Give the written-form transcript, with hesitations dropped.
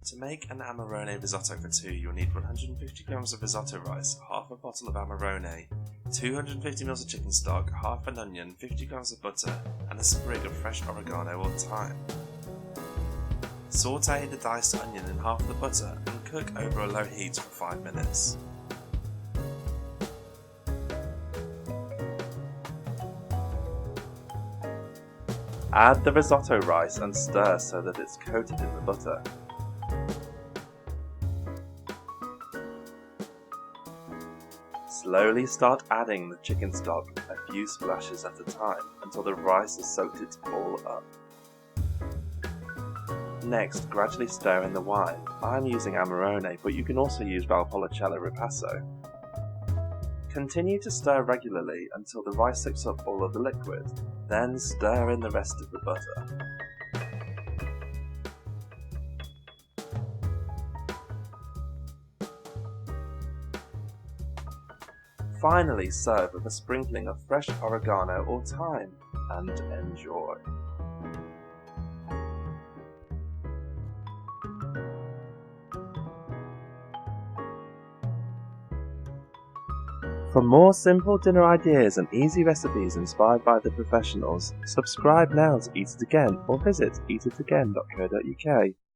To make an Amarone risotto for two, you'll need 150 grams of risotto rice, half a bottle of Amarone, 250 ml of chicken stock, half an onion, 50 grams of butter, and a sprig of fresh oregano or thyme. Sauté the diced onion in half the butter and cook over a low heat for 5 minutes. Add the risotto rice and stir so that it's coated in the butter. Slowly start adding the chicken stock a few splashes at a time until the rice has soaked it all up. Next, gradually stir in the wine. I'm using Amarone, but you can also use Valpolicella Ripasso. Continue to stir regularly until the rice soaks up all of the liquid, then stir in the rest of the butter. Finally serve with a sprinkling of fresh oregano or thyme, and enjoy. For more simple dinner ideas and easy recipes inspired by the professionals, subscribe now to Eat It Again or visit eatit.again.co.uk.